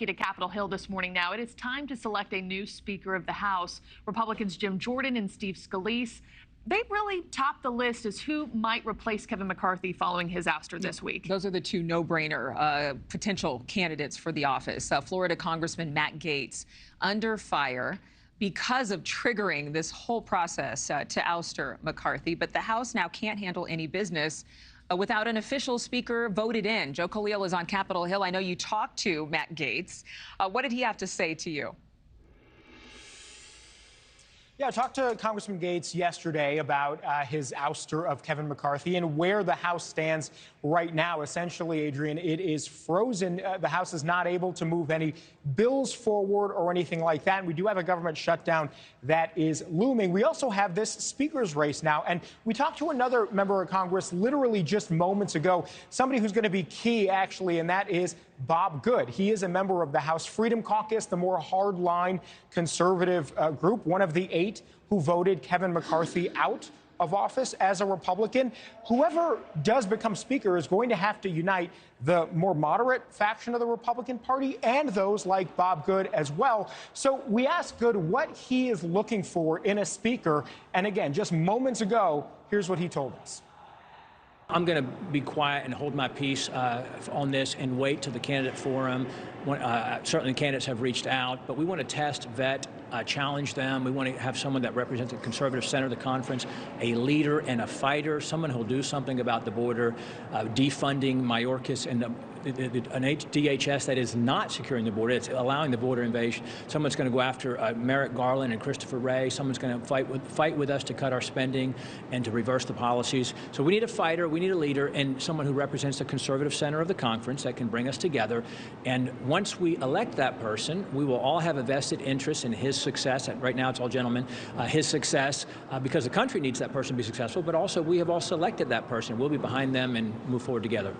To Capitol Hill this morning now. It is time to select a new Speaker of the House. Republicans Jim Jordan and Steve Scalise, they really topped the list as who might replace Kevin McCarthy following his ouster this week. Those are the two no-brainer potential candidates for the office. Florida Congressman Matt Gaetz under fire because of triggering this whole process to ouster McCarthy. But the House now can't handle any business without an official speaker voted in. Joe Khalil is on Capitol Hill. I know you talked to Matt Gaetz. What did he have to say to you? Yeah, I talked to Congressman Gaetz yesterday about his ouster of Kevin McCarthy and where the House stands right now. Essentially, Adrienne, it is frozen. The House is not able to move any bills forward or anything like that. And we do have a government shutdown that is looming. We also have this speaker's race now. And we talked to another member of Congress literally just moments ago, somebody who's going to be key, actually, and that is Bob Good. He is a member of the House Freedom Caucus, the more hardline conservative group, one of the 8 who voted Kevin McCarthy out of office as a Republican. Whoever does become Speaker is going to have to unite the more moderate faction of the Republican Party and those like Bob Good as well. So we asked Good what he is looking for in a Speaker. And again, just moments ago, here's what he told us. I'm going to be quiet and hold my peace on this and wait till the candidate forum. Certainly candidates have reached out, but we want to test, vet, challenge them. We want to have someone that represents the conservative center of the conference, a leader and a fighter, someone who will do something about the border, defunding Mayorkas and an DHS that is not securing the border. It's allowing the border invasion. Someone's going to go after Merrick Garland and Christopher Wray. Someone's going to fight with us to cut our spending and to reverse the policies. So we need a fighter, we need a leader, and someone who represents the conservative center of the conference that can bring us together. And once we elect that person, we will all have a vested interest in his success. And right now, it's all gentlemen. His success, because the country needs that person to be successful, but also we have all selected that person. We'll be behind them and move forward together.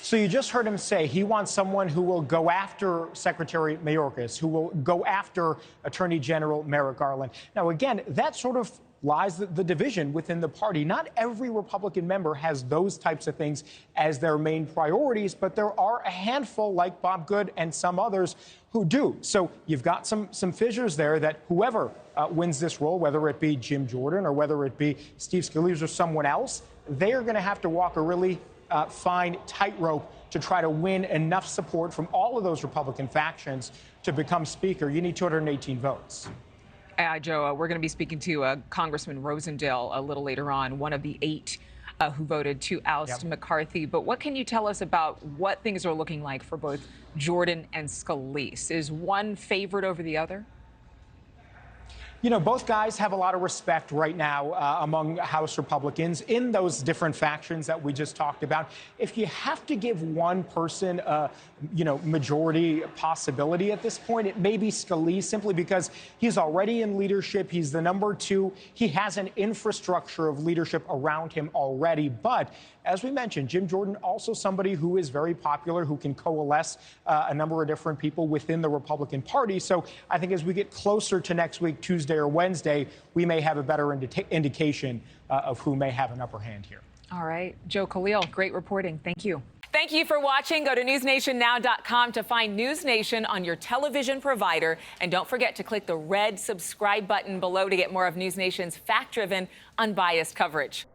So you just heard him say he wants someone who will go after Secretary Mayorkas, who will go after Attorney General Merrick Garland. Now, again, that sort of lies the division within the party. Not every Republican member has those types of things as their main priorities, but there are a handful like Bob Good and some others who do. So you've got some fissures there that whoever wins this role, whether it be Jim Jordan or whether it be Steve Scalise or someone else, they are going to have to walk a really fine tightrope to try to win enough support from all of those Republican factions to become Speaker. You need 218 votes. Joe, we're going to be speaking to Congressman Rosendale a little later on, one of the 8 who voted to oust McCarthy. But what can you tell us about what things are looking like for both Jordan and Scalise? Is one favored over the other? You know, both guys have a lot of respect right now among House Republicans in those different factions that we just talked about. If you have to give one person a, majority possibility at this point, it may be Scalise, simply because he's already in leadership. He's the number 2. He has an infrastructure of leadership around him already. But as we mentioned, Jim Jordan, also somebody who is very popular, who can coalesce a number of different people within the Republican Party. So I think as we get closer to next week, Tuesday or Wednesday, we may have a better indication of who may have an upper hand here. All right. Joe Khalil, great reporting. Thank you. Thank you for watching. Go to newsnationnow.com to find NewsNation on your television provider. And don't forget to click the red subscribe button below to get more of NewsNation's fact-driven, unbiased coverage.